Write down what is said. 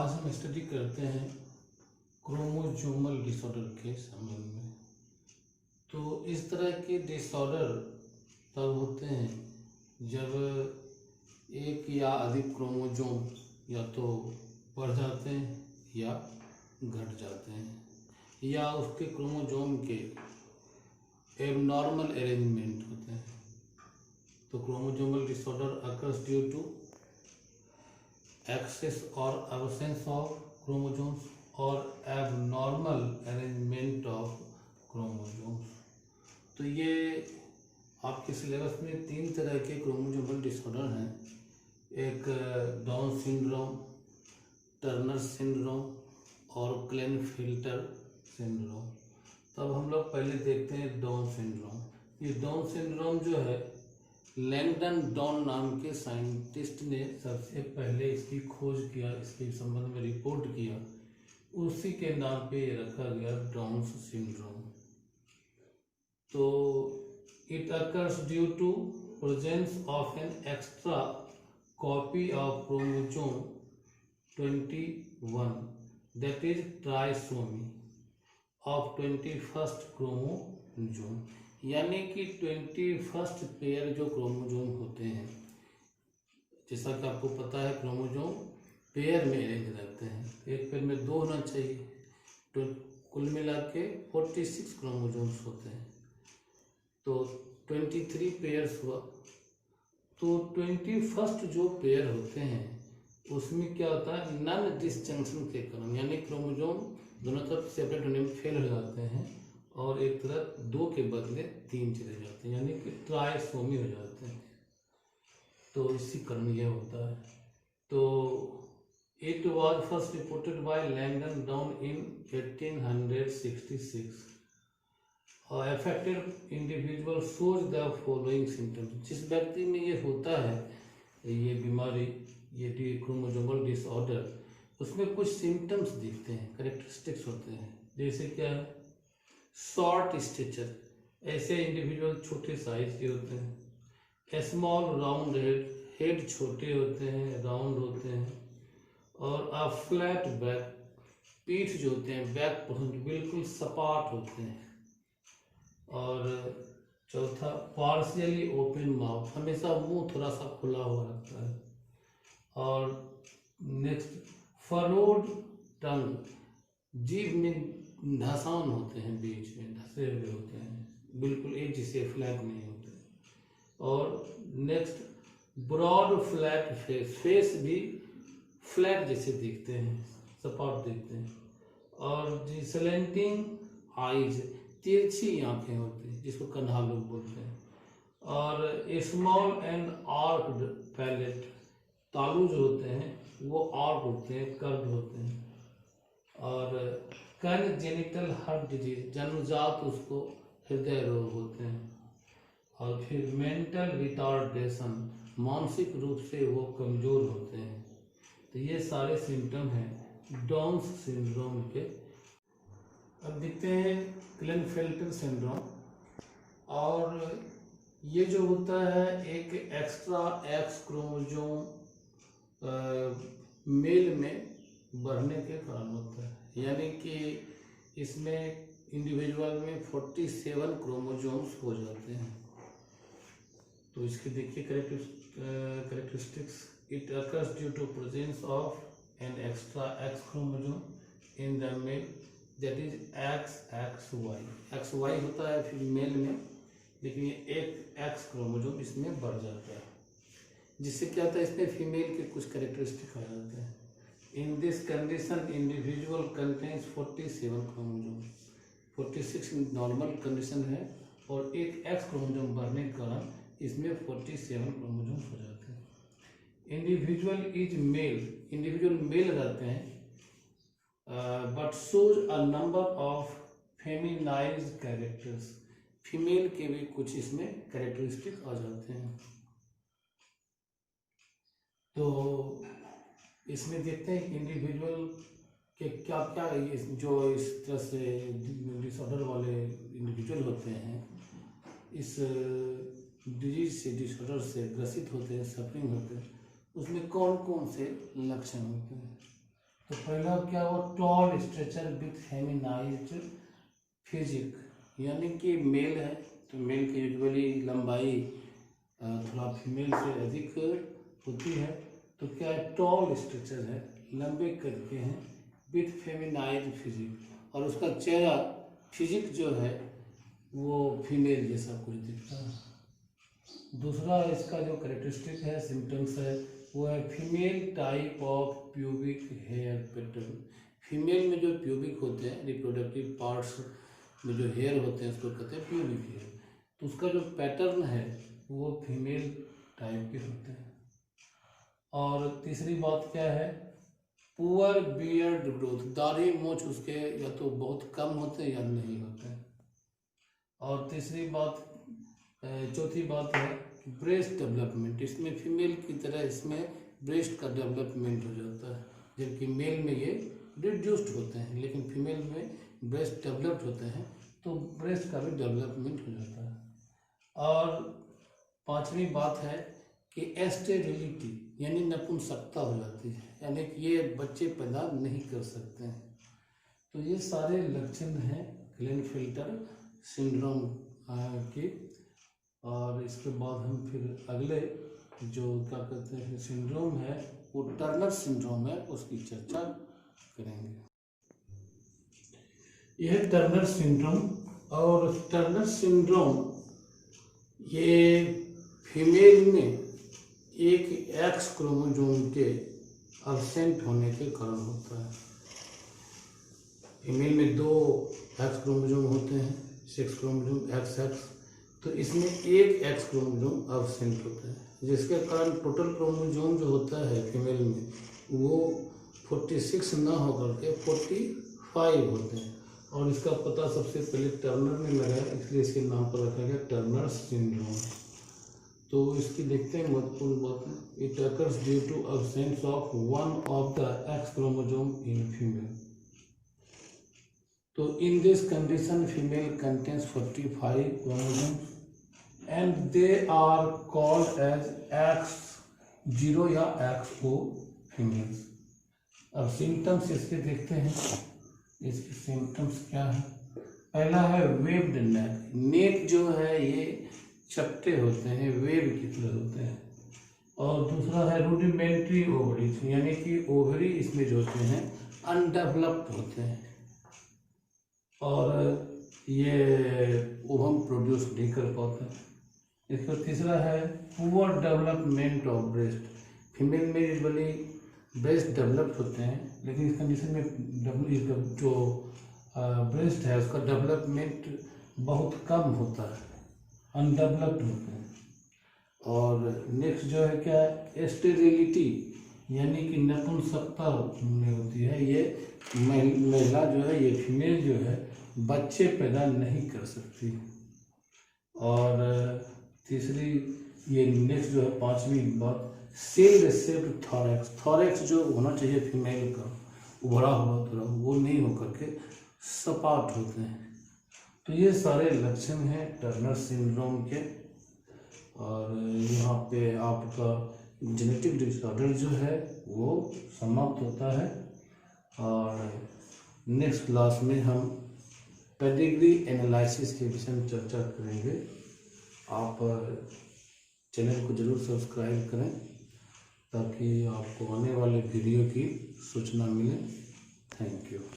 आज हम स्टडी करते हैं क्रोमोसोमल डिसऑर्डर के संबंध में। तो इस तरह के डिसऑर्डर तब होते हैं जब एक या अधिक क्रोमोसोम या तो बढ़ जाते हैं या घट जाते हैं या उसके क्रोमोसोम के एबनॉर्मल अरेंजमेंट होते हैं। तो chromosomal disorder occurs due to excess or absence of chromosomes or abnormal arrangement of chromosomes। तो ये आपके सिलेबस में 3 तरह के क्रोमोसोमल डिसऑर्डर हैं, एक डाउन सिंड्रोम, टर्नर सिंड्रोम और क्लेनफेल्टर सिंड्रोम। तब हम लोग पहले देखते हैं डाउन सिंड्रोम। ये डाउन सिंड्रोम जो है, लैंगडन डाउन नाम के साइंटिस्ट ने सबसे पहले इसकी खोज किया, इसके संबंध में रिपोर्ट किया, उसी के नाम पे ये रखा गया डाउन सिंड्रोम। तो it occurs due to presence of an extra copy of chromosome 21 that is trisomy of 21st chromosome, यानी कि 21st पेयर जो क्रोमोसोम होते हैं, जैसा कि आपको पता है क्रोमोसोम पेयर में अरेंज रहते हैं, एक पेयर में 2 होना चाहिए। तो कुल मिला के 46 क्रोमोसोम्स होते हैं, तो 23 पेयर्स हुआ। तो 21st जो पेयर होते हैं उसमें क्या होता है, नन डिसजंक्शन के कारण, यानी क्रोमोसोम दोनों तरफ सेपरेट होने में फेल हो जाते हैं और एक तरफ 2 के बदले 3 चले जाते हैं, यानी कि ट्राइसोमी हो जाते हैं। तो इसी कारण यह होता है। तो it was first reported by Langdon down in 1866 और affected individual shows the following symptoms. जिस व्यक्ति में ये होता है, ये बीमारी, ये क्रोमोसोमल डिसऑर्डर, उसमें कुछ सिम्टम्स दिखते हैं, कैरेक्टरिस्टिक्स होते हैं। जैसे क्या है, शॉर्ट स्टेचर, ऐसे इंडिविजुअल छोटे साइज के होते हैं। स्मॉल राउंड हेड छोटे होते हैं, राउंड होते हैं। और अ फ्लैट बैक, पीठ जो होते हैं, बैक पोर्शन बिल्कुल सपाट होते हैं। और चौथा, पार्शियली ओपन माउथ, हमेशा मुंह थोड़ा सा खुला हुआ रहता है। और नेक्स्ट, फरोड टंग, जीभ में धंसान होते हैं, बीच में धंसे हुए होते हैं, बिल्कुल एक जैसे फ्लैट नहीं होते। और next, broad flat face, face भी फ्लैट जैसे दिखते हैं, सपाट दिखते हैं। और जी स्लैंटिंग आईज, तिरछी आंखें होती हैं, जिसको कन्हा लोग बोलते हैं। और स्मॉल एंड आर्क्ड पैलेट, तालू जो होते हैं वो आर्क होते हैं, कर्व होते हैं। और कनजेनिटल हार्ट डिजीज, जन्मजात उसको हृदय रोग होते हैं। और फिर मेंटल रिटार्डेशन, मानसिक रूप से वो कमजोर होते हैं। तो ये सारे सिम्टम हैं डाउन सिंड्रोम के। अब देखते हैं क्लेनफेल्टर सिंड्रोम। और ये जो होता है, एक एक्स्ट्रा एक्स क्रोमोसोम मेल में बढ़ने के कारण होता है, यानी कि इसमें इंडिविजुअल में 47 क्रोमोसोम्स हो जाते हैं। तो इसके देखिए characteristics, it occurs due to presence of an extra X chromosome in the male that is XXY। XY होता है फीमेल में, लेकिन ये एक एक्स क्रोमोसोम इसमें बढ़ जाता है, जिससे क्या होता है, इसमें फीमेल के कुछ कैरेक्टरिस्टिक आ जाते हैं। इन this condition individual contains 47 chromosome, 46 normal condition है और एक एक्स क्रोमोसोम बढ़ने के कारण इसमें 47 क्रोमोसोम हो जाते हैं। Individual is male, individual male रहते हैं, but shows a number of feminised characters, female के भी कुछ इसमें कैरेक्टरिस्टिक आ जाते हैं। तो इसमें देखते हैं इंडिविजुअल के क्या क्या, जो इस तरह से डिसऑर्डर वाले इंडिविजुअल होते हैं, इस डिजीज से, डिसऑर्डर से ग्रसित होते हैं, सफरिंग होते हैं, उसमें कौन कौन से लक्षण होते हैं। तो पहला क्या हुआ, टॉल स्ट्रेचर विथ फेमिनाइज्ड फिजिक, यानी कि मेल है तो मेल की यूजुअली लंबाई थोड़ा फीमेल से अधिक होती है। तो क्या है, टॉल स्ट्रेचर है, लंबे करके हैं, विथ फेमिनाइज्ड फिजिक, और उसका चेहरा फिजिक जो है वो फीमेल जैसा कुछ दिखता है। दूसरा इसका जो करेक्टरिस्टिक है, सिम्टम्स है, वो है female type of pubic hair pattern. Female में जो प्यूबिक होते हैं, रिप्रोडक्टिव पार्ट्स में जो हेयर होते हैं उसको कहते हैं प्यूबिक हेयर। तो उसका जो पैटर्न है वो फीमेल टाइप के होते हैं। और तीसरी बात क्या है, पुअर बियर्ड ग्रोथ, दाढ़ी मूंछ उसके या तो बहुत कम होते हैं या नहीं होते हैं। और तीसरी बात, चौथी बात है ब्रेस्ट डेवलपमेंट, इसमें फीमेल की तरह इसमें ब्रेस्ट का डेवलपमेंट हो जाता है, जबकि मेल में ये रिड्यूस्ड होते हैं, लेकिन फीमेल में ब्रेस्ट डेवलप्ड होते हैं, तो ब्रेस्ट का भी डेवलपमेंट हो जाता है। और पांचवी बात है कि एस्टेरिलिटी, यानी नपुंसकता हो जाती है, यानी कि ये बच्चे पैदा नहीं कर सकते हैं। तो ये सारे लक्षण हैं क्लेनफेल्टर सिंड्रोम के। और इसके बाद हम फिर अगले जो क्या कहते हैं सिंड्रोम है, वो टर्नर सिंड्रोम है, उसकी चर्चा करेंगे। यह टर्नर सिंड्रोम, और टर्नर सिंड्रोम ये फीमेल में एक एक्स क्रोमोसोम के एब्सेंट होने के कारण होता है। फीमेल में 2 एक्स क्रोमोसोम होते हैं, सेक्स क्रोमोसोम XX, तो इसमें एक एक्स क्रोमोसोम एब्सेंट होता है, जिसके कारण टोटल क्रोमोसोम जो होता है फीमेल में वो 46 न होकर के 45 होते हैं। और इसका पता सबसे पहले टर्नर ने लगाया, इसलिए इसके नाम पर रखा गया टर्नर सिंड्रोम। तो इसकी देखते हैं महत्वपूर्ण बातें। It occurs due to absence of one of the X chromosome in female. तो in this condition female contains 45 chromosomes and they are called as X0 या XO फीमेल्स। अब सिम्टम्स इसके देखते हैं, इसके सिम्टम्स क्या है। पहला है वेव्ड नेक, नेक जो है ये चपटे होते हैं, वेव की तरह होते हैं। और दूसरा है रूडिमेंट्री ओवरीज, यानी कि ओवरी इसमें जो होते हैं अनडेवलप्ड होते हैं, और ये ओवम प्रोड्यूस नहीं कर पाते हैं। इसका तीसरा है poor development of breast, female में यूजुअली ब्रेस्ट डेवलप्ड होते हैं, लेकिन इस कंडीशन में जो ब्रेस्ट है उसका डेवलपमेंट बहुत कम होता है, अनडेवलप्ड होते हैं। और नेक्स्ट जो है क्या है, एस्टेरिलिटी, यानी कि नपुंसकता में होती है, ये महिला जो है, ये फीमेल जो है बच्चे पैदा नहीं कर सकती। और तीसरी ये नेक्स्ट जो है पांचवी बात, सेल शेप्ड थॉरैक्स, थॉरैक्स जो होना चाहिए फीमेल का उभरा हुआ तरह, वो नहीं होकर के सपाट होते हैं। तो ये सारे लक्षण हैं टर्नर सिंड्रोम के। और यहाँ पे आपका जेनेटिक डिसऑर्डर जो है वो समाप्त होता है। और नेक्स्ट क्लास में हम पेडिग्री एनालिसिस के विषय में चर्चा करेंगे। आप चैनल को जरूर सब्सक्राइब करें ताकि आपको आने वाले वीडियो की सूचना मिले। Thank you.